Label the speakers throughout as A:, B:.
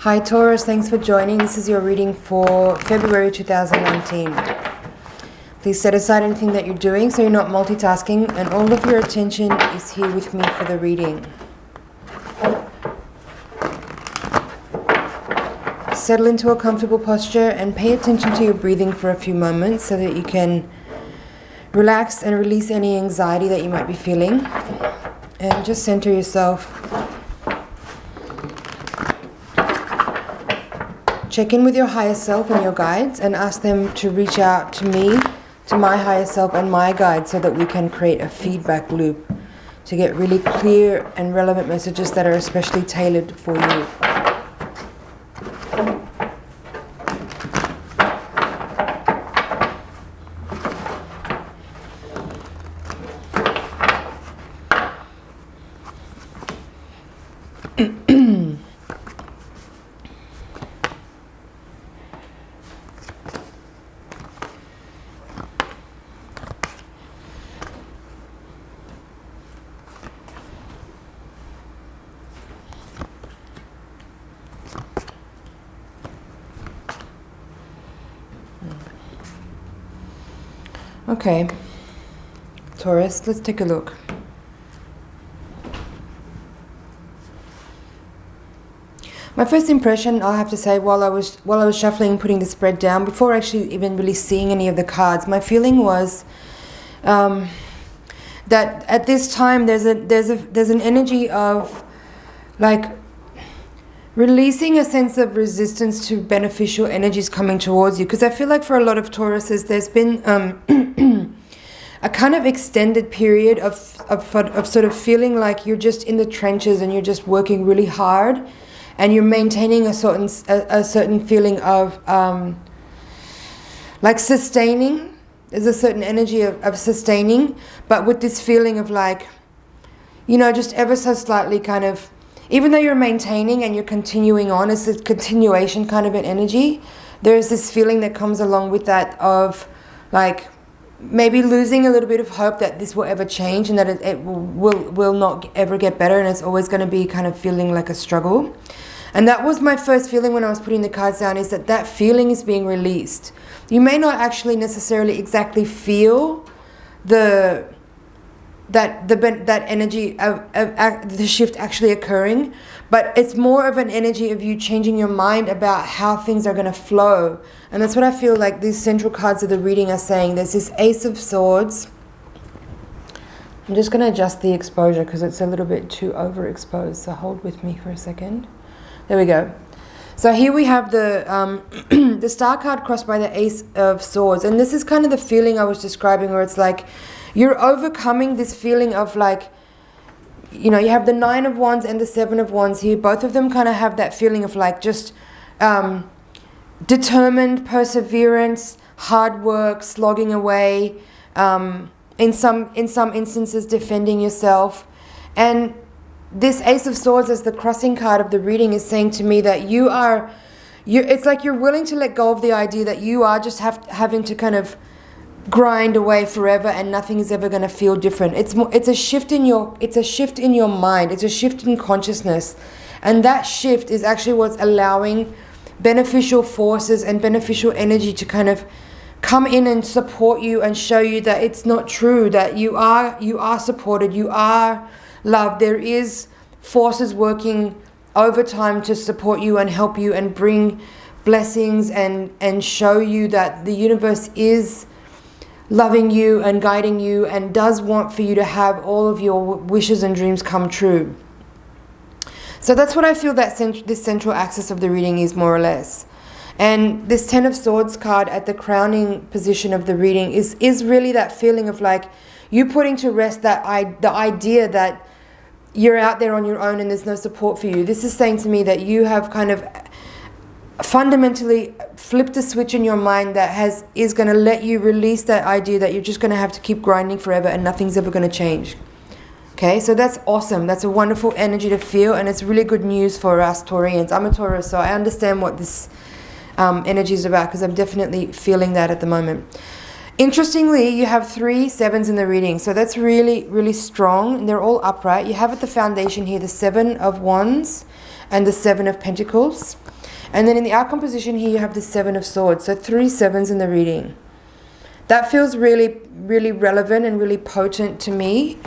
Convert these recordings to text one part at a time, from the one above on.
A: Hi Taurus, thanks for joining. This is your reading for February 2019. Please set aside anything that you're doing so you're not multitasking, and all of your attention is here with me for the reading. Settle into a comfortable posture and pay attention to your breathing for a few moments so that you can relax and release any anxiety that you might be feeling. And just center yourself. Check in with your higher self and your guides and ask them to reach out to me, to my higher self and my guides, so that we can create a feedback loop to get really clear and relevant messages that are especially tailored for you. Okay, Taurus, let's take a look. My first impression, I'll have to say, while I was shuffling, putting the spread down, before actually even really seeing any of the cards, my feeling was that at this time there's an energy of like releasing a sense of resistance to beneficial energies coming towards you. Because I feel like for a lot of Tauruses, there's been a kind of extended period of sort of feeling like you're just in the trenches and you're just working really hard, and you're maintaining a certain feeling of like sustaining. There's a certain energy of sustaining, but with this feeling of like, you know, just ever so slightly kind of, even though you're maintaining and you're continuing on, it's a continuation kind of an energy. There's this feeling that comes along with that of like maybe losing a little bit of hope that this will ever change and that it will not ever get better, and it's always going to be kind of feeling like a struggle. And that was my first feeling when I was putting the cards down, is that feeling is being released. You may not actually necessarily exactly feel that energy of the shift actually occurring, but it's more of an energy of you changing your mind about how things are going to flow. And that's what I feel like these central cards of the reading are saying. There's this Ace of Swords. I'm just going to adjust the exposure because it's a little bit too overexposed, so hold with me for a second. There we go. So here we have the the Star card crossed by the Ace of Swords, and this is kind of the feeling I was describing, where it's like you're overcoming this feeling of like, you know, you have the Nine of Wands and the Seven of Wands here. Both of them kind of have that feeling of like just determined perseverance, hard work, slogging away, in some instances defending yourself. And this Ace of Swords as the crossing card of the reading is saying to me that it's like you're willing to let go of the idea that you are just having to kind of grind away forever and nothing is ever going to feel different. It's a shift in your mind. It's a shift in consciousness, and that shift is actually what's allowing beneficial forces and beneficial energy to kind of come in and support you and show you that it's not true, that you are supported, you are loved. There is forces working overtime to support you and help you and bring blessings and show you that the universe is loving you and guiding you and does want for you to have all of your wishes and dreams come true. So that's what I feel that this central axis of the reading is, more or less. And this Ten of Swords card at the crowning position of the reading is really that feeling of like you putting to rest the idea that you're out there on your own and there's no support for you. This is saying to me that you have kind of fundamentally flipped a switch in your mind that is going to let you release that idea that you're just going to have to keep grinding forever and nothing's ever going to change. Okay, so that's awesome. That's a wonderful energy to feel, and it's really good news for us Taurians. I'm a Taurus, so I understand what this energy is about, because I'm definitely feeling that at the moment. Interestingly, you have 3 sevens in the reading, so that's really, really strong, and they're all upright. You have at the foundation here the Seven of Wands and the Seven of Pentacles. And then in the outcome position here, you have the Seven of Swords. So 3 sevens in the reading. That feels really, really relevant and really potent to me.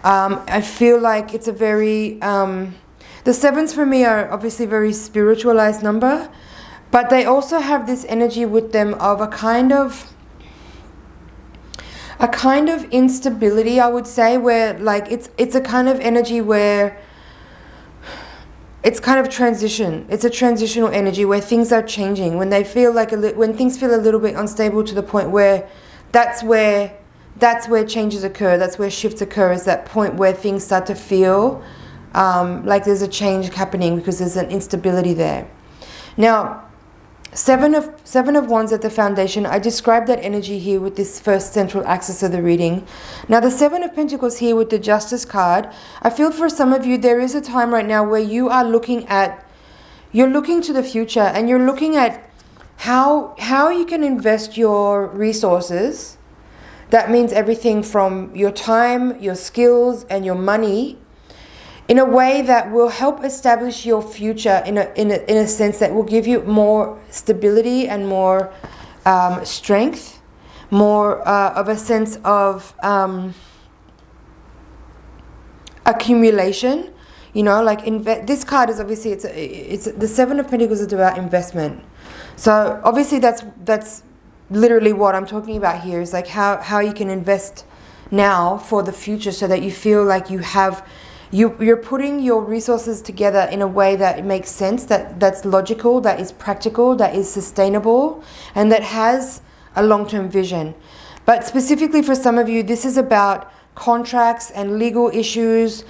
A: I feel like it's a very... the sevens for me are obviously a very spiritualized number, but they also have this energy with them of a kind of instability, I would say, where like it's a kind of energy where it's kind of transition. It's a transitional energy where things are changing, when they feel like when things feel a little bit unstable, to the point where that's where changes occur, that's where shifts occur, is that point where things start to feel like there's a change happening because there's an instability there. Now, Seven of Wands at the foundation, I described that energy here with this first central axis of the reading. Now the Seven of Pentacles here with the Justice card, I feel for some of you there is a time right now where you are looking to the future, and you're looking at how you can invest your resources. That means everything from your time, your skills, and your money, in a way that will help establish your future in a sense that will give you more stability and more strength, more of a sense of accumulation. You know, like this card is obviously it's the Seven of Pentacles is about investment. So obviously that's literally what I'm talking about here, is like how you can invest now for the future, so that you feel like you have. You're putting your resources together in a way that it makes sense, that's logical, that is practical, that is sustainable, and that has a long-term vision. But specifically for some of you, this is about contracts and legal issues,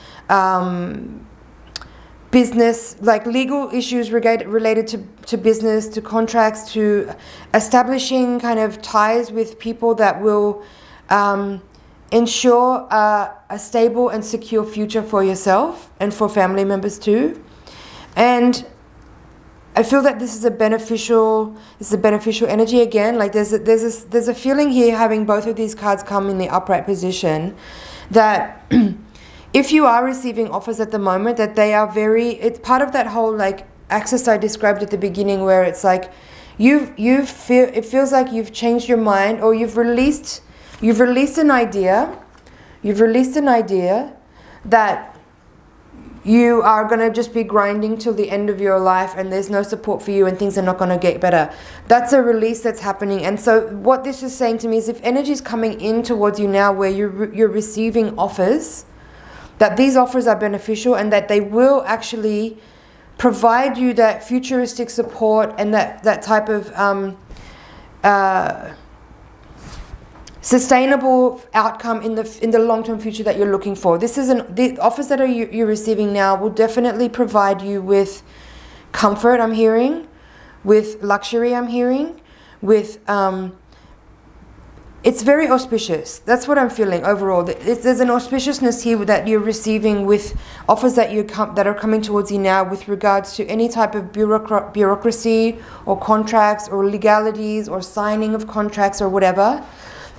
A: business, like legal issues related to business, to contracts, to establishing kind of ties with people that will ensure a stable and secure future for yourself and for family members too. And I feel that this is a beneficial energy again. Like there's a feeling here, having both of these cards come in the upright position, that if you are receiving offers at the moment, that they are it's part of that whole like axis I described at the beginning, where it's like it feels like you've changed your mind, or you've released an idea that you are going to just be grinding till the end of your life, and there's no support for you, and things are not going to get better. That's a release that's happening. And so what this is saying to me is, if energy is coming in towards you now where you're receiving offers, that these offers are beneficial, and that they will actually provide you that futuristic support and that type of sustainable outcome in the long-term future that you're looking for. The offers that you're receiving now will definitely provide you with comfort, I'm hearing, with luxury, I'm hearing, with it's very auspicious. That's what I'm feeling overall. There's an auspiciousness here that you're receiving with offers that are coming towards you now, with regards to any type of bureaucracy or contracts or legalities or signing of contracts or whatever.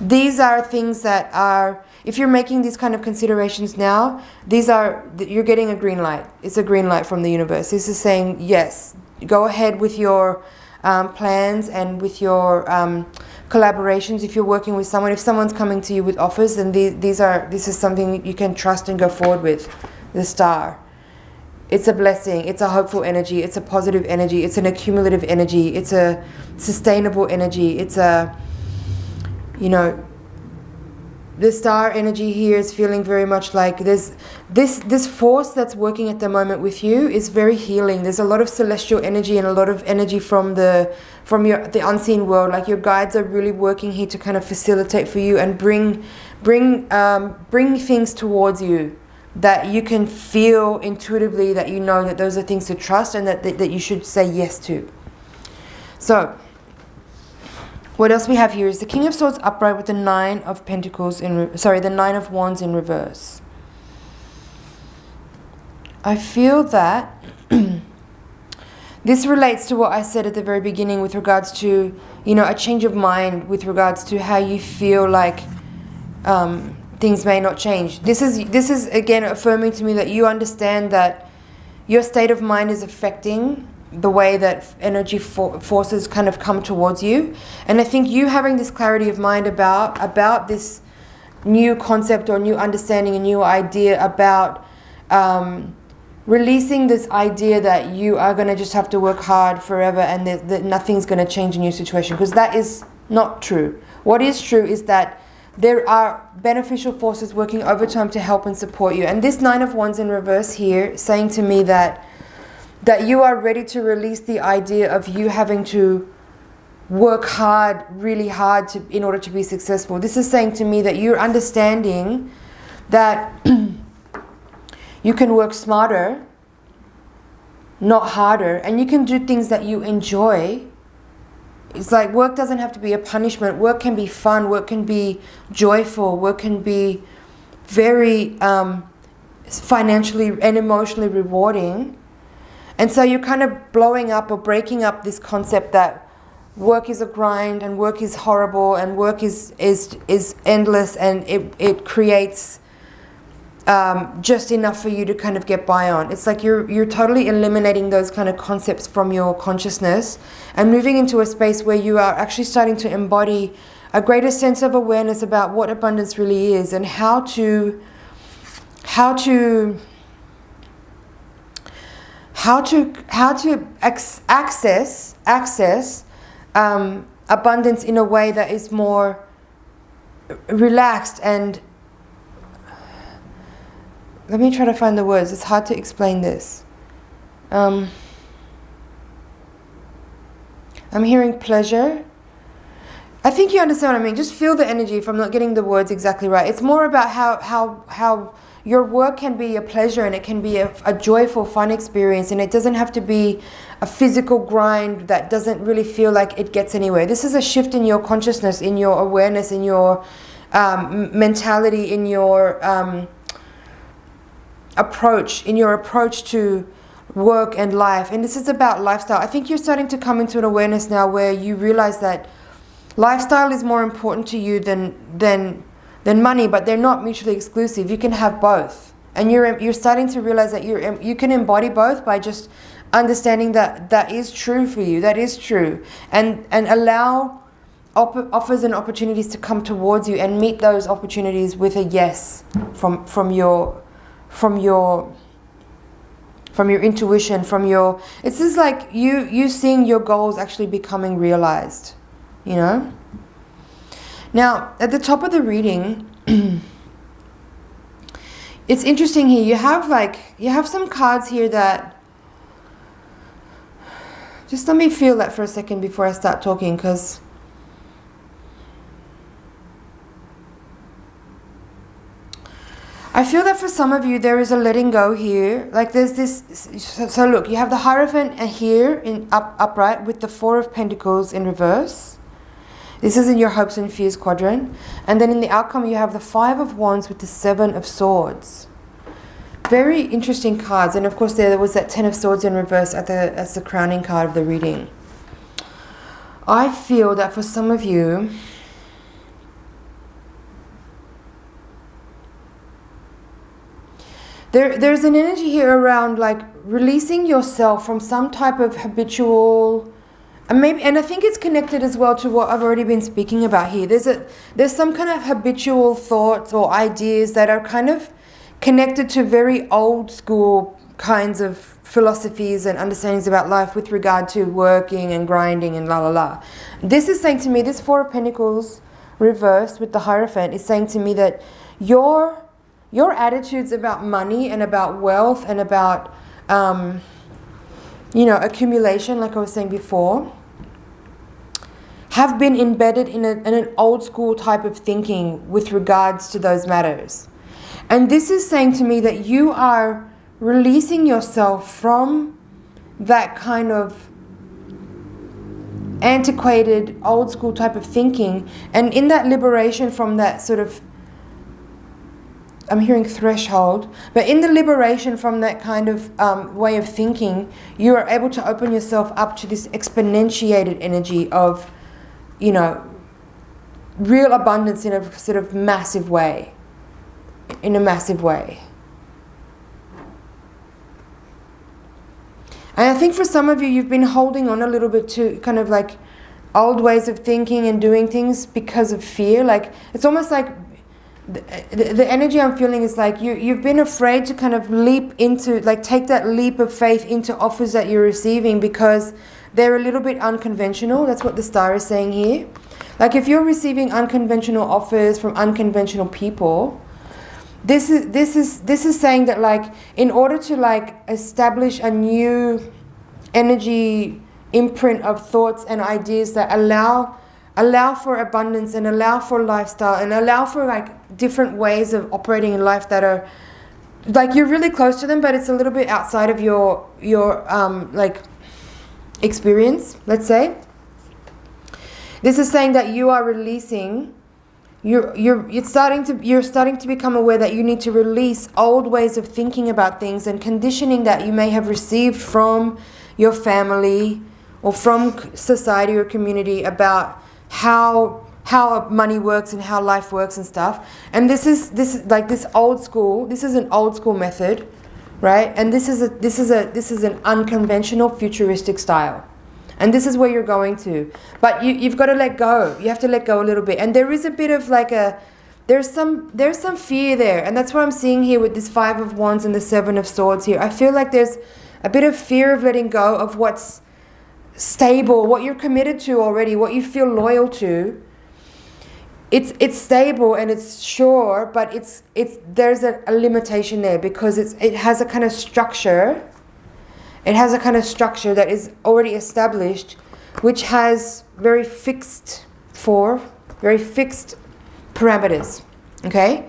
A: These are things that are, if you're making these kind of considerations now, you're getting a green light. It's a green light from the universe. This is saying, yes, go ahead with your plans and with your collaborations. If you're working with someone, if someone's coming to you with offers, then this is something you can trust and go forward with. The Star. It's a blessing. It's a hopeful energy. It's a positive energy. It's an accumulative energy. It's a sustainable energy. It's a... the Star energy here is feeling very much like there's this force that's working at the moment with you is very healing. There's a lot of celestial energy and a lot of energy from the unseen world. Like your guides are really working here to kind of facilitate for you and bring things towards you that you can feel intuitively, that you know that those are things to trust and that you should say yes to. So what else we have here is the King of Swords upright with the Nine of Pentacles the Nine of Wands in reverse. I feel that this relates to what I said at the very beginning with regards to, a change of mind with regards to how you feel like things may not change. This is again affirming to me that you understand that your state of mind is affecting the way that energy forces kind of come towards you. And I think you having this clarity of mind about this new concept or new understanding, a new idea about releasing this idea that you are going to just have to work hard forever and that nothing's going to change in your situation, because that is not true. What is true is that there are beneficial forces working overtime to help and support you. And this Nine of Wands in reverse here saying to me that you are ready to release the idea of you having to work hard, really hard in order to be successful. This is saying to me that you're understanding that you can work smarter, not harder, and you can do things that you enjoy. It's like work doesn't have to be a punishment. Work can be fun. Work can be joyful. Work can be very financially and emotionally rewarding. And so you're kind of blowing up or breaking up this concept that work is a grind and work is horrible and work is endless and it creates just enough for you to kind of get by on. It's like you're totally eliminating those kind of concepts from your consciousness and moving into a space where you are actually starting to embody a greater sense of awareness about what abundance really is and how to access abundance in a way that is more relaxed and, let me try to find the words. It's hard to explain this. I'm hearing pleasure. I think you understand what I mean. Just feel the energy if I'm not getting the words exactly right. It's more about how your work can be a pleasure and it can be a joyful, fun experience, and it doesn't have to be a physical grind that doesn't really feel like it gets anywhere. This is a shift in your consciousness, in your awareness, in your mentality, in your approach to work and life. And this is about lifestyle. I think you're starting to come into an awareness now where you realize that lifestyle is more important to you than money, but they're not mutually exclusive. You can have both, and you're starting to realize that you can embody both by just understanding that is true for you. That is true, and allow offers and opportunities to come towards you, and meet those opportunities with a yes from your intuition, it's just like you seeing your goals actually becoming realized, you know. Now at the top of the reading, it's interesting here. You have some cards here that, just let me feel that for a second before I start talking, because I feel that for some of you there is a letting go here. Like there's this, so look, you have the Hierophant here in upright with the Four of Pentacles in reverse. This is in your hopes and fears quadrant. And then in the outcome you have the Five of Wands with the Seven of Swords. Very interesting cards. And of course there was that Ten of Swords in reverse as the crowning card of the reading. I feel that for some of you, there's an energy here around like releasing yourself from some type of habitual, and I think it's connected as well to what I've already been speaking about here. There's some kind of habitual thoughts or ideas that are kind of connected to very old school kinds of philosophies and understandings about life with regard to working and grinding and la la la. This is saying to me, this Four of Pentacles reversed with the Hierophant is saying to me that your attitudes about money and about wealth and about accumulation, like I was saying before, have been embedded in an old school type of thinking with regards to those matters. And this is saying to me that you are releasing yourself from that kind of antiquated old school type of thinking, and in that liberation from that sort of, I'm hearing threshold, but in the liberation from that kind of way of thinking, you are able to open yourself up to this exponentiated energy of, real abundance in a sort of massive way. In a massive way. And I think for some of you, you've been holding on a little bit to kind of like old ways of thinking and doing things because of fear. Like, it's almost like the energy I'm feeling is like you've been afraid to kind of leap into, like, take that leap of faith into offers that you're receiving because they're a little bit unconventional. That's what the star is saying here. Like, if you're receiving unconventional offers from unconventional people, this is saying that, like, in order to like establish a new energy imprint of thoughts and ideas that allow for abundance and allow for lifestyle and allow for like different ways of operating in life that are like you're really close to them, but it's a little bit outside of your like experience, let's say. This is saying that you are releasing, you're starting to become aware that you need to release old ways of thinking about things and conditioning that you may have received from your family or from society or community about how money works and how life works and stuff. And this is like this old school. This is an old school method, right? And this is an unconventional futuristic style. And this is where you're going to. But you've got to let go. You have to let go a little bit. And there is a bit of like there's some fear there. And that's what I'm seeing here with this 5 of Wands and the 7 of Swords here. I feel like there's a bit of fear of letting go of what's stable, what you're committed to already, what you feel loyal to. It's stable and it's sure, but there's a limitation there because it has a kind of structure. It has a kind of structure that is already established, which has very fixed parameters. Okay?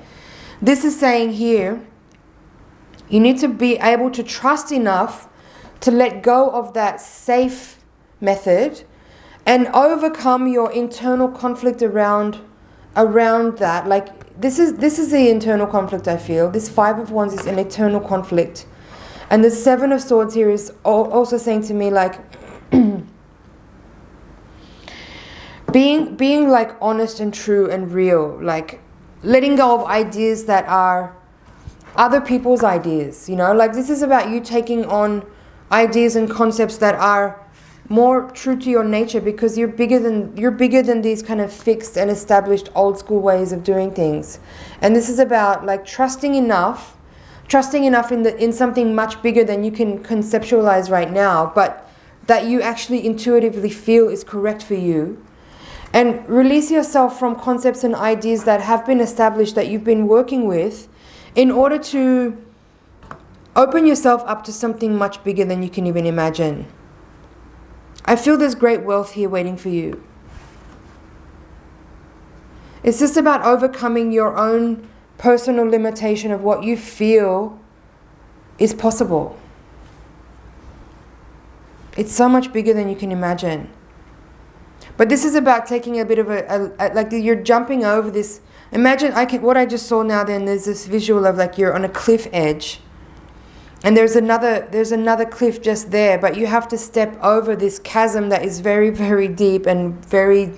A: This is saying here, you need to be able to trust enough to let go of that safe method and overcome your internal conflict around that. Like, this is the internal conflict I feel. This 5 of Wands is an internal conflict. And the 7 of Swords here is also saying to me, like, being like honest and true and real, like letting go of ideas that are other people's ideas, you know, like this is about you taking on ideas and concepts that are more true to your nature because you're bigger than these kind of fixed and established old school ways of doing things. And this is about like trusting enough in something much bigger than you can conceptualize right now, but that you actually intuitively feel is correct for you. And release yourself from concepts and ideas that have been established that you've been working with in order to open yourself up to something much bigger than you can even imagine. I feel there's great wealth here waiting for you. It's just about overcoming your own personal limitation of what you feel is possible. It's so much bigger than you can imagine. But this is about taking a bit of like you're jumping over this. Imagine what I just saw now. Then there's this visual of like you're on a cliff edge, and there's another cliff just there. But you have to step over this chasm that is very, very deep and very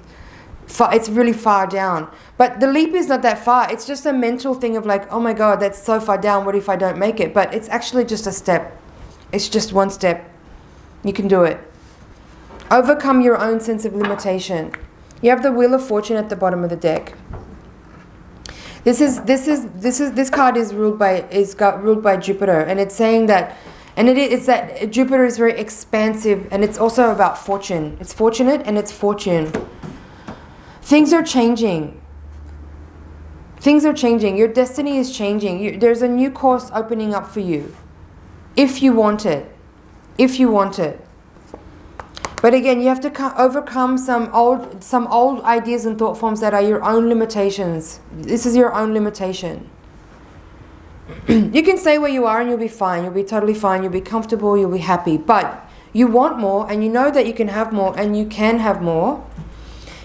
A: far. It's really far down. But the leap is not that far. It's just a mental thing of like, oh my God, that's so far down. What if I don't make it? But it's actually just a step. It's just one step. You can do it. Overcome your own sense of limitation. You have the Wheel of Fortune at the bottom of the deck. This card is ruled by Jupiter, and it's saying that, and it's that Jupiter is very expansive, and it's also about fortune. It's fortunate and it's fortune. Things are changing. Things are changing. Your destiny is changing. There's a new course opening up for you, if you want it. If you want it. But again, you have to overcome some old ideas and thought forms that are your own limitations. This is your own limitation. You can stay where you are and you'll be fine. You'll be totally fine. You'll be comfortable. You'll be happy. But you want more, and you know that you can have more, and you can have more.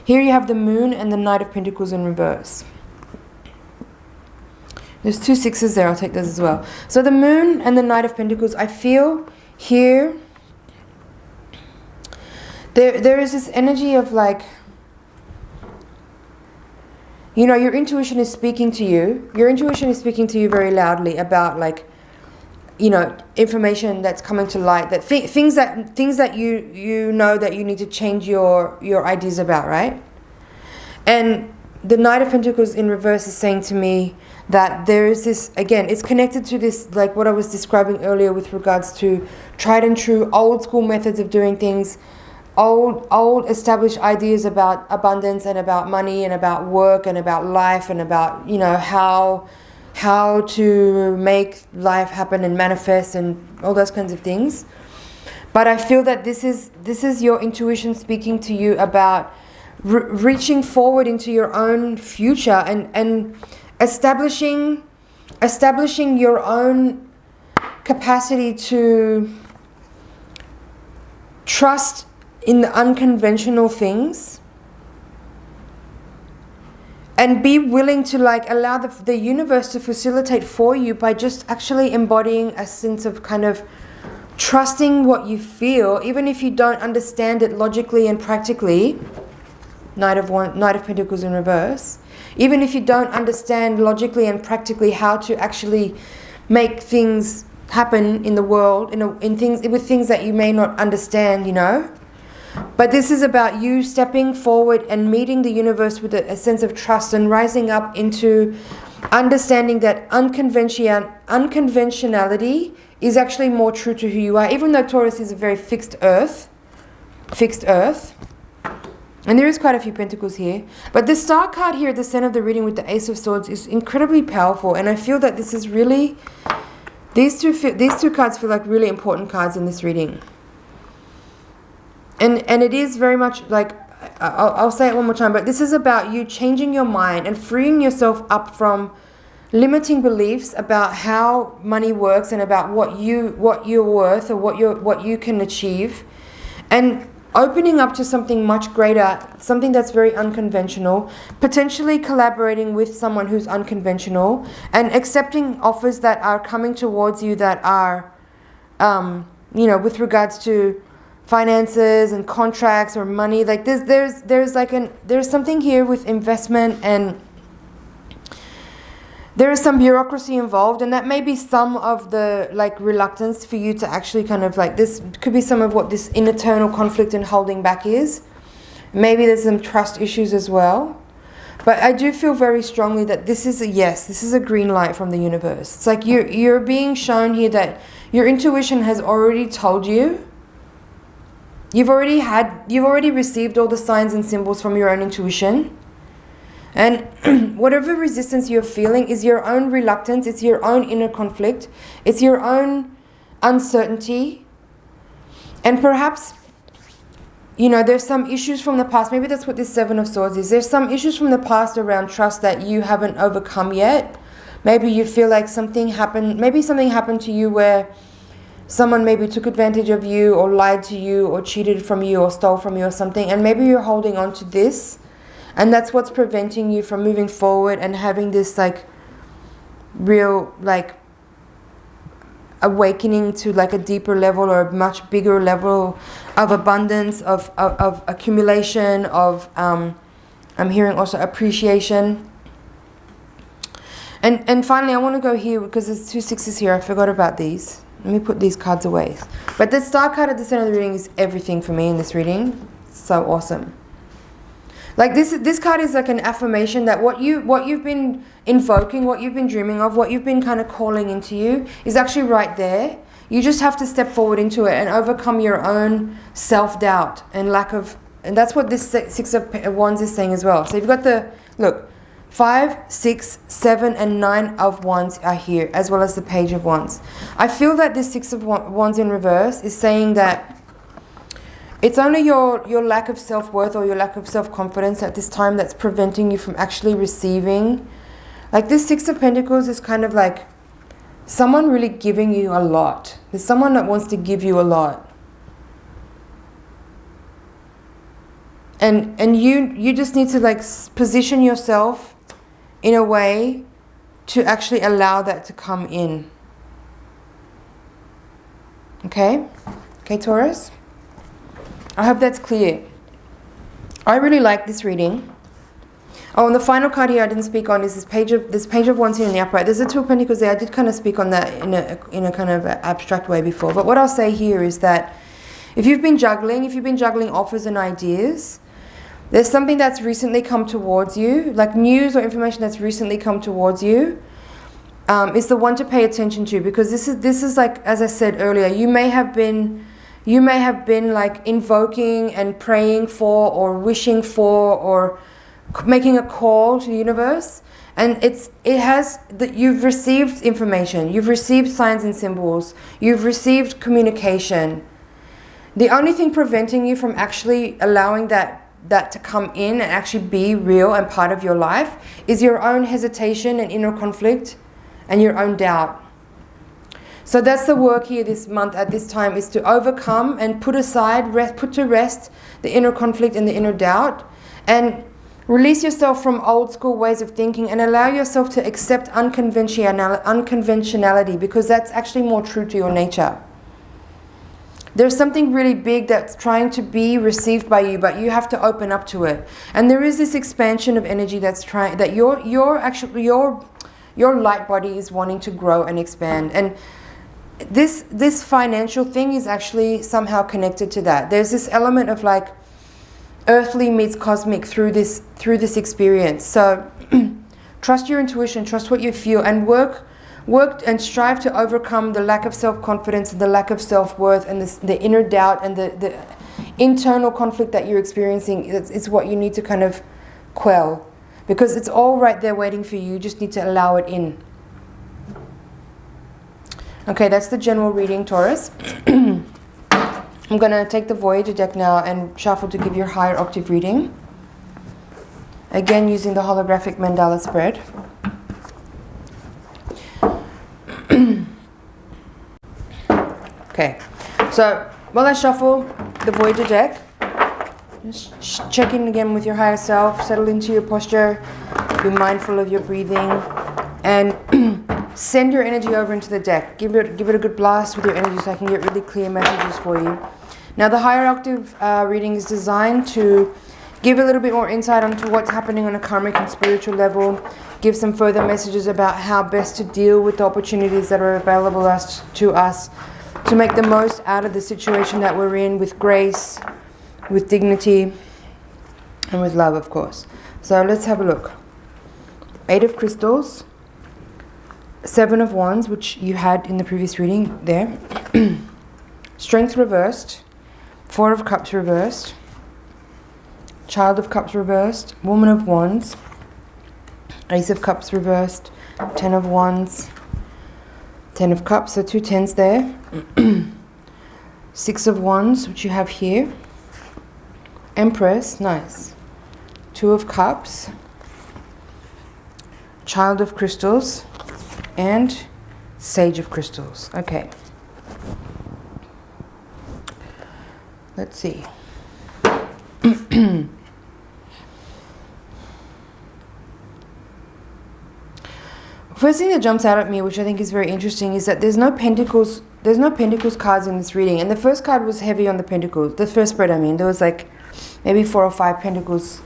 A: Here you have the Moon and the Knight of Pentacles in reverse. There's 2 6s there. I'll take those as well. So the Moon and the Knight of Pentacles, I feel here, there is this energy of like, you know, your intuition is speaking to you. Your intuition is speaking to you very loudly about like information that's coming to light, that things that you know that you need to change your ideas about, right? And the Knight of Pentacles in reverse is saying to me that there is this, again, it's connected to this, like what I was describing earlier with regards to tried and true old school methods of doing things, old established ideas about abundance and about money and about work and about life and about, how to make life happen and manifest and all those kinds of things. But I feel that this is your intuition speaking to you about reaching forward into your own future and establishing your own capacity to trust in the unconventional things and be willing to allow the universe to facilitate for you by just actually embodying a sense of kind of trusting what you feel, even if you don't understand it logically and practically. Knight of Pentacles in reverse. Even if you don't understand logically and practically how to actually make things happen in the world, with things that you may not understand, But this is about you stepping forward and meeting the universe with a sense of trust and rising up into understanding that unconventionality is actually more true to who you are, even though Taurus is a very fixed earth. And there is quite a few pentacles here. But the Star card here at the center of the reading with the Ace of Swords is incredibly powerful. And I feel that this is really... These two cards feel like really important cards in this reading. And it is very much like... I'll say it one more time. But this is about you changing your mind and freeing yourself up from limiting beliefs about how money works and about what you're worth or what you can achieve. And opening up to something much greater, something that's very unconventional, potentially collaborating with someone who's unconventional, and accepting offers that are coming towards you that are, with regards to finances and contracts or money. Like there's something here with investment, and there is some bureaucracy involved, and that may be some of the reluctance for you to actually kind of this could be some of what this internal conflict and holding back is. Maybe there's some trust issues as well. But I do feel very strongly that this is a green light from the universe. It's like you're being shown here that your intuition has already told you. You've already received all the signs and symbols from your own intuition. And whatever resistance you're feeling is your own reluctance, it's your own inner conflict, it's your own uncertainty. And perhaps, there's some issues from the past. Maybe that's what this Seven of Swords is. There's some issues from the past around trust that you haven't overcome yet. Maybe you feel like something happened to you where someone maybe took advantage of you or lied to you or cheated from you or stole from you or something. And maybe you're holding on to this. And that's what's preventing you from moving forward and having this real awakening to a deeper level or a much bigger level of abundance, of accumulation, of I'm hearing also appreciation. And finally, I want to go here because there's 2 sixes here. I forgot about these. Let me put these cards away. But the Star card at the center of the reading is everything for me in this reading. It's so awesome. This card is like an affirmation that what you've been invoking, what you've been dreaming of, what you've been kind of calling into you is actually right there. You just have to step forward into it and overcome your own self-doubt and and that's what this Six of Wands is saying as well. So you've got 5, 6, 7, and 9 of Wands are here, as well as the Page of Wands. I feel that this Six of Wands in reverse is saying that it's only your lack of self-worth or your lack of self-confidence at this time that's preventing you from actually receiving. This Six of Pentacles is kind of like someone really giving you a lot. There's someone that wants to give you a lot. And you just need to position yourself in a way to actually allow that to come in. Okay, Taurus? I hope that's clear. I really like this reading. Oh, and the final card here I didn't speak on is this page of wands here in the upright. There's a Two of Pentacles there. I did kind of speak on that in a kind of abstract way before. But what I'll say here is that if you've been juggling offers and ideas, there's something that's recently come towards you, like news or information that's recently come towards you, is the one to pay attention to, because this is like, as I said earlier, you may have been like invoking and praying for or wishing for or making a call to the universe, and you've received information, you've received signs and symbols, you've received communication. The only thing preventing you from actually allowing that to come in and actually be real and part of your life is your own hesitation and inner conflict and your own doubt. So that's the work here this month at this time, is to overcome and put to rest the inner conflict and the inner doubt, and release yourself from old school ways of thinking and allow yourself to accept unconventionality, because that's actually more true to your nature. There's something really big that's trying to be received by you, but you have to open up to it. And there is this expansion of energy that your light body is wanting to grow and expand. And this financial thing is actually somehow connected to that. There's this element of like earthly meets cosmic through this experience. So trust your intuition, trust what you feel, and work and strive to overcome the lack of self-confidence, the lack of self-worth, and the inner doubt and the internal conflict that you're experiencing. It's what you need to kind of quell, because it's all right there waiting for you. You just need to allow it in. Okay, that's the general reading, Taurus. I'm going to take the Voyager deck now and shuffle to give you a higher octave reading. Again, using the Holographic Mandala spread. Okay, so while I shuffle the Voyager deck, just check in again with your higher self, settle into your posture, be mindful of your breathing, and send your energy over into the deck. Give it a good blast with your energy so I can get really clear messages for you. Now, the higher octave reading is designed to give a little bit more insight onto what's happening on a karmic and spiritual level, give some further messages about how best to deal with the opportunities that are available to us, to make the most out of the situation that we're in with grace, with dignity, and with love, of course. So let's have a look. 8 of Crystals, 7 of Wands, which you had in the previous reading there, Strength reversed, 4 of Cups reversed, Child of Cups reversed, Woman of Wands, Ace of Cups reversed, 10 of Wands, 10 of Cups, so 2 10s there, 6 of Wands, which you have here, Empress, nice, 2 of Cups, Child of Crystals, and Sage of Crystals. Okay. Let's see. First thing that jumps out at me, which I think is very interesting, is that there's no Pentacles cards in this reading. And the first card was heavy on the Pentacles. The first spread, I mean. There was like maybe 4 or 5 Pentacles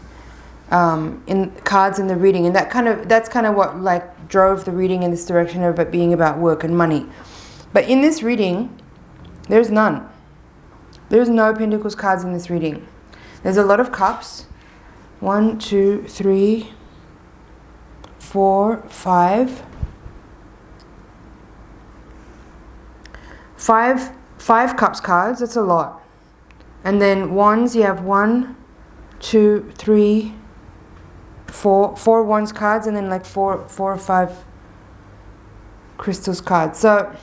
A: in cards in the reading, and that's kind of what like drove the reading in this direction of it being about work and money. But in this reading, there's none. There's no Pentacles cards in this reading. There's a lot of Cups. 1, 2, 3, 4, 5. 5 Cups cards. That's a lot. And then Wands, you have 1, 2, 3, 4 Wands cards, and then like 4 or 5 Crystals cards. So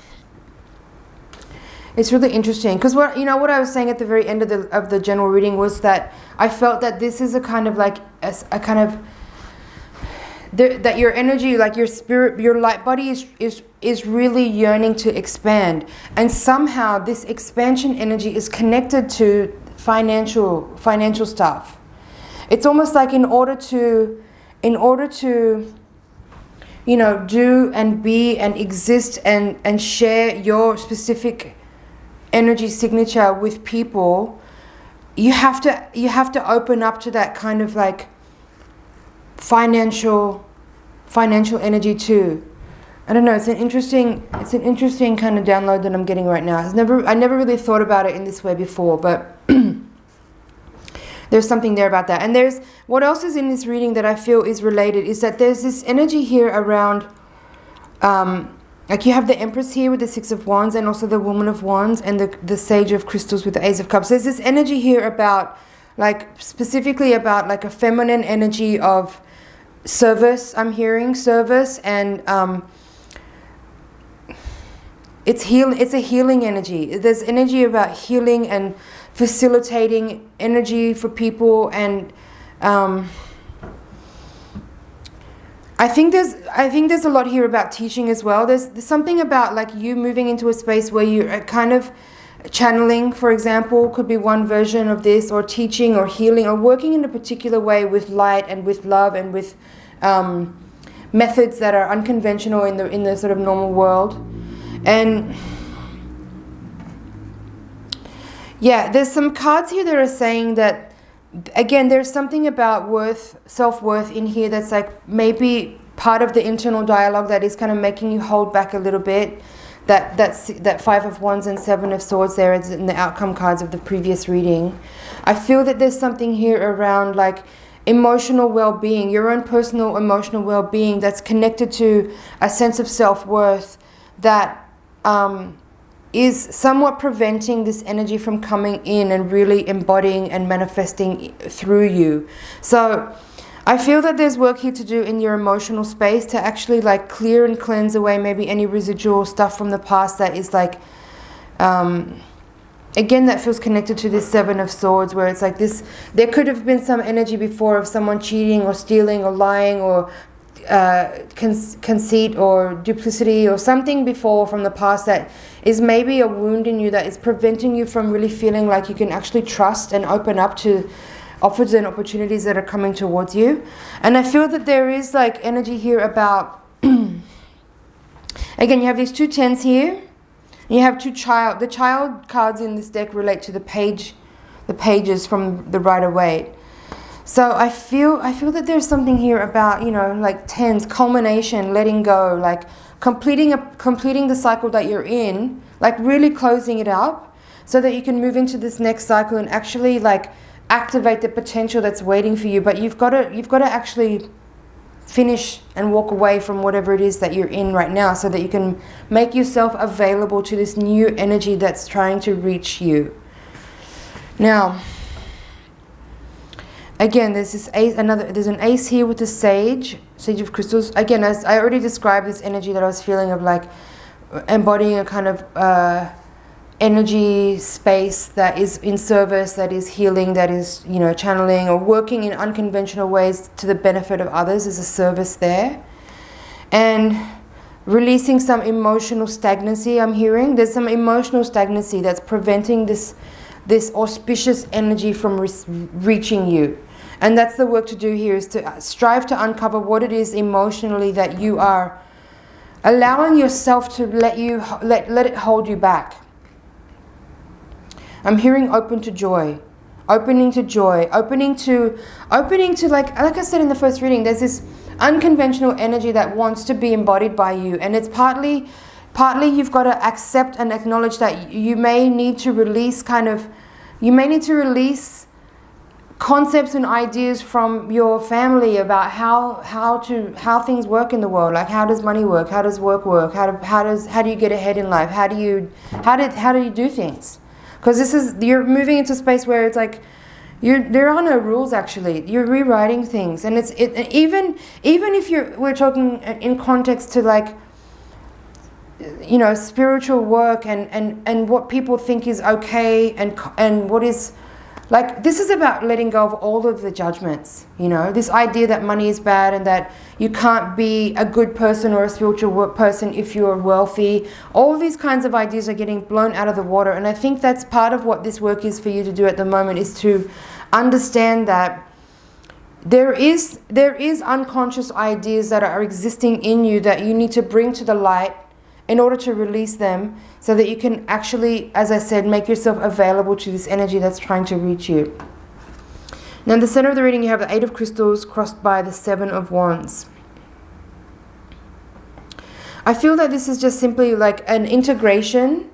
A: it's really interesting, because what I was saying at the very end of the general reading was that I felt that this is a kind of like a kind of that your energy, like your spirit, your light body is really yearning to expand, and somehow this expansion energy is connected to financial stuff. It's almost like in order to do and be and exist and share your specific energy signature with people, you have to open up to that kind of like financial energy too. I don't know, it's an interesting kind of download that I'm getting right now. I never really thought about it in this way before, but there's something there about that. And there's, what else is in this reading that I feel is related is that there's this energy here around, like you have the Empress here with the Six of Wands, and also the Woman of Wands, and the Sage of Crystals with the Ace of Cups. There's this energy here about, like, specifically about like a feminine energy of service. I'm hearing service, and it's a healing energy. There's energy about healing and facilitating energy for people, and I think there's a lot here about teaching as well. There's something about like you moving into a space where you're kind of channeling, for example, could be one version of this, or teaching or healing or working in a particular way with light and with love and with methods that are unconventional in the sort of normal world. And yeah, there's some cards here that are saying that, again, there's something about self-worth in here that's like maybe part of the internal dialogue that is kind of making you hold back a little bit. That Five of Wands and Seven of Swords there is in the outcome cards of the previous reading. I feel that there's something here around like emotional well-being, your own personal emotional well-being that's connected to a sense of self-worth that is somewhat preventing this energy from coming in and really embodying and manifesting through you. So I feel that there's work here to do in your emotional space to actually like clear and cleanse away maybe any residual stuff from the past that is like, again, that feels connected to this Seven of Swords, where it's like this, there could have been some energy before of someone cheating or stealing or lying or conceit or duplicity or something before from the past that is maybe a wound in you that is preventing you from really feeling like you can actually trust and open up to offers and opportunities that are coming towards you. And I feel that there is like energy here about again, you have these two tens here. You have the child cards in this deck relate to the pages from the Rider-Waite. So I feel that there's something here about, you know, like tens, culmination, letting go, like completing the cycle that you're in, like really closing it up so that you can move into this next cycle and actually like activate the potential that's waiting for you. But you've got to actually finish and walk away from whatever it is that you're in right now so that you can make yourself available to this new energy that's trying to reach you. Now, again, there's this ace, there's an ace here with the Sage of Crystals. Again, as I already described, this energy that I was feeling of like embodying a kind of energy space that is in service, that is healing, that is, you know, channeling or working in unconventional ways to the benefit of others is a service there. And releasing some emotional stagnancy, I'm hearing. There's some emotional stagnancy that's preventing this auspicious energy from reaching you. And that's the work to do here, is to strive to uncover what it is emotionally that you are allowing yourself to let it hold you back. I'm hearing open to joy, opening to joy, opening to like I said in the first reading, there's this unconventional energy that wants to be embodied by you, and it's partly you've got to accept and acknowledge that you may need to release concepts and ideas from your family about how things work in the world. Like, how does money work? How does work work? How do you get ahead in life? How do you do things? Because you're moving into a space where it's like there are no rules. Actually, you're rewriting things, and even if we're talking in context to like, you know, spiritual work and what people think is okay and what is. Like, this is about letting go of all of the judgments, you know, this idea that money is bad and that you can't be a good person or a spiritual person if you're wealthy. All these kinds of ideas are getting blown out of the water. And I think that's part of what this work is for you to do at the moment, is to understand that there is unconscious ideas that are existing in you that you need to bring to the light in order to release them, so that you can actually, as I said, make yourself available to this energy that's trying to reach you. Now in the center of the reading you have the 8 of Crystals crossed by the 7 of Wands. I feel that this is just simply like an integration.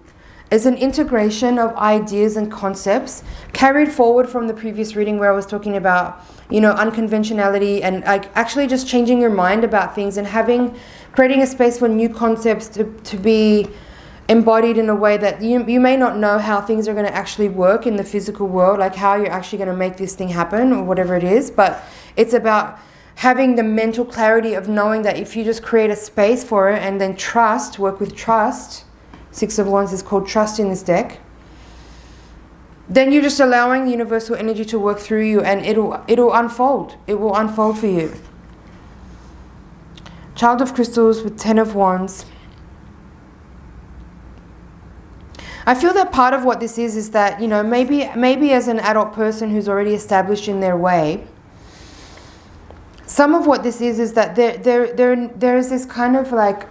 A: It's an integration of ideas and concepts carried forward from the previous reading where I was talking about, you know, unconventionality and like actually just changing your mind about things and creating a space for new concepts to be embodied in a way that you may not know how things are going to actually work in the physical world, like how you're actually going to make this thing happen or whatever it is. But it's about having the mental clarity of knowing that if you just create a space for it and then work with trust. 6 of Wands is called trust in this deck. Then you're just allowing the universal energy to work through you and it'll unfold. It will unfold for you. Child of Crystals with 10 of Wands. I feel that part of what this is that, you know, maybe as an adult person who's already established in their way, some of what this is that there is this kind of like,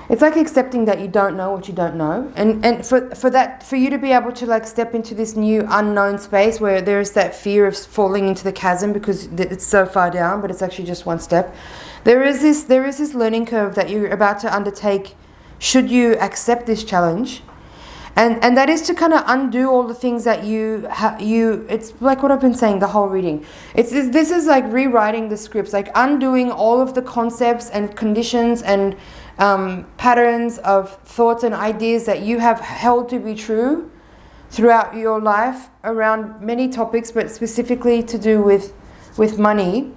A: it's like accepting that you don't know what you don't know. And for you to be able to like step into this new unknown space where there's that fear of falling into the chasm because it's so far down, but it's actually just one step. There is this learning curve that you're about to undertake should you accept this challenge. And that is to kind of undo all the things that it's like what I've been saying the whole reading. This is like rewriting the scripts, like undoing all of the concepts and conditions and patterns of thoughts and ideas that you have held to be true throughout your life around many topics, but specifically to do with money.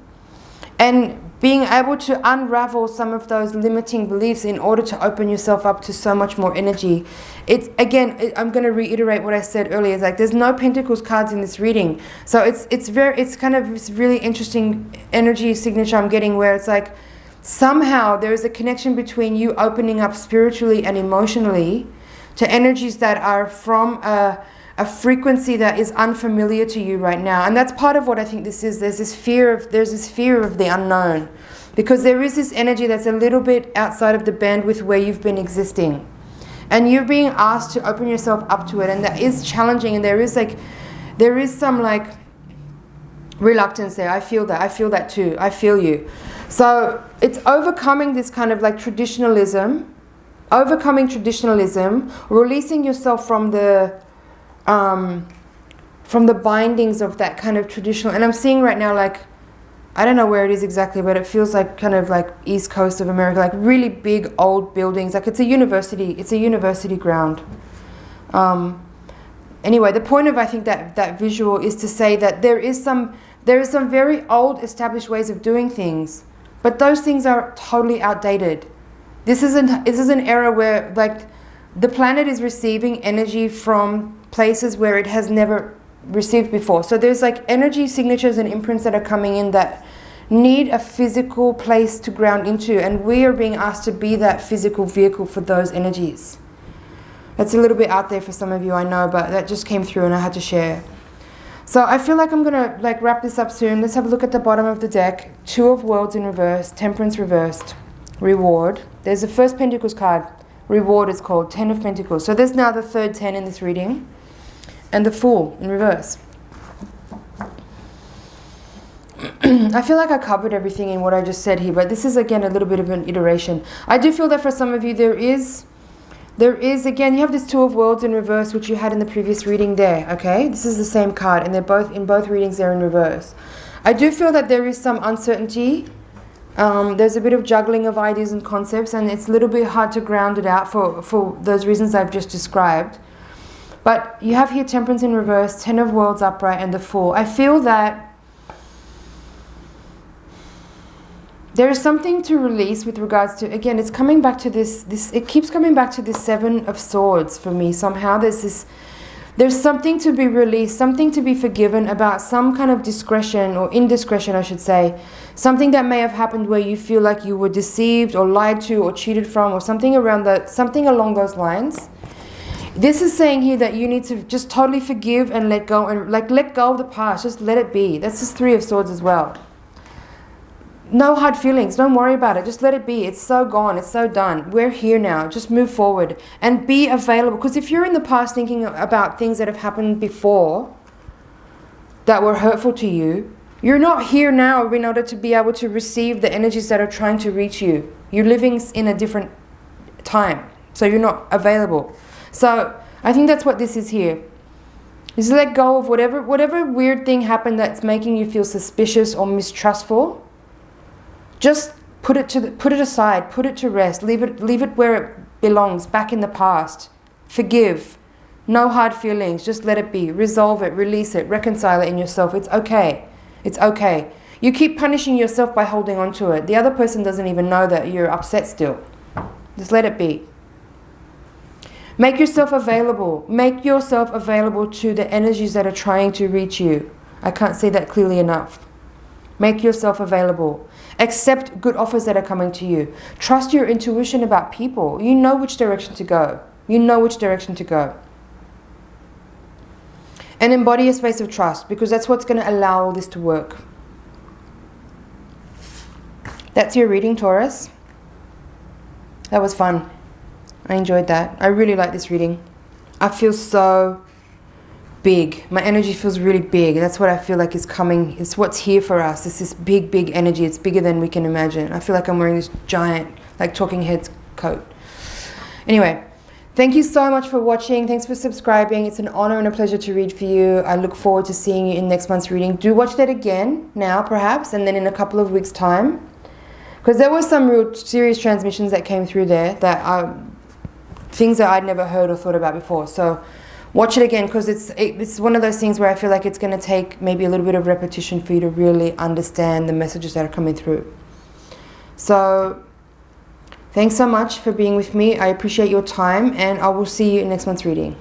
A: And being able to unravel some of those limiting beliefs in order to open yourself up to so much more energy. I'm going to reiterate what I said earlier. It's like there's no Pentacles cards in this reading. So it's kind of this really interesting energy signature I'm getting where it's like somehow there is a connection between you opening up spiritually and emotionally to energies that are from a frequency that is unfamiliar to you right now. And that's part of what I think this is. There's this fear of the unknown. Because there is this energy that's a little bit outside of the bandwidth where you've been existing. And you're being asked to open yourself up to it. And that is challenging. And there is some like reluctance there. I feel that too. I feel you. So it's overcoming this kind of like traditionalism, releasing yourself from the bindings of that kind of traditional. And I'm seeing right now, like, I don't know where it is exactly, but it feels like kind of like East Coast of America, like really big old buildings. Like it's a university ground. Anyway, the point of I think that visual is to say that there is some very old established ways of doing things, but those things are totally outdated. This is an era where like the planet is receiving energy from places where it has never received before. So there's like energy signatures and imprints that are coming in that need a physical place to ground into, and we are being asked to be that physical vehicle for those energies. That's a little bit out there for some of you, I know, but that just came through and I had to share. So I feel like I'm gonna like wrap this up soon. Let's have a look at the bottom of the deck. 2 of Worlds in reverse, Temperance reversed, Reward. There's the first Pentacles card. Reward is called 10 of Pentacles. So there's now the third 10 in this reading. And the Fool in reverse. I feel like I covered everything in what I just said here, but this is again a little bit of an iteration. I do feel that for some of you there is again, you have this 2 of Worlds in reverse, which you had in the previous reading there, okay? This is the same card, and in both readings they're in reverse. I do feel that there is some uncertainty. There's a bit of juggling of ideas and concepts, and it's a little bit hard to ground it out for those reasons I've just described. But you have here Temperance in reverse, 10 of Worlds upright, and the Fool. I feel that there is something to release with regards to, again, it's coming back to this, it keeps coming back to this 7 of Swords for me. Somehow there's something to be released, something to be forgiven about some kind of discretion or indiscretion, I should say. Something that may have happened where you feel like you were deceived or lied to or cheated from or something along those lines. This is saying here that you need to just totally forgive and let go, and like let go of the past. Just let it be. That's just 3 of Swords as well. no hard feelings. Don't worry about it. Just let it be. It's so gone. It's so done. We're here now. Just move forward and be available. Because if you're in the past thinking about things that have happened before that were hurtful to you, you're not here now in order to be able to receive the energies that are trying to reach you. You're living in a different time. So you're not available. So I think that's what this is here. Just let go of whatever weird thing happened that's making you feel suspicious or mistrustful. Just put it aside, put it to rest, leave it where it belongs, back in the past. Forgive. No hard feelings, just let it be. Resolve it, release it, reconcile it in yourself. It's okay. It's okay. You keep punishing yourself by holding on to it. The other person doesn't even know that you're upset still. Just let it be. Make yourself available. Make yourself available to the energies that are trying to reach you. I can't say that clearly enough. Make yourself available. Accept good offers that are coming to you. Trust your intuition about people. You know which direction to go. You know which direction to go. And embody a space of trust, because that's what's going to allow all this to work. That's your reading, Taurus. That was fun. I enjoyed that. I really like this reading. I feel so big. My energy feels really big. That's what I feel like is coming. It's what's here for us. It's this big, big energy. It's bigger than we can imagine. I feel like I'm wearing this giant, like Talking Heads coat. Anyway, thank you so much for watching. Thanks for subscribing. It's an honor and a pleasure to read for you. I look forward to seeing you in next month's reading. Do watch that again now, perhaps, and then in a couple of weeks' time. Because there were some real serious transmissions that came through there that are things that I'd never heard or thought about before. So watch it again, because it's one of those things where I feel like it's going to take maybe a little bit of repetition for you to really understand the messages that are coming through. So thanks so much for being with me. I appreciate your time, and I will see you in next month's reading.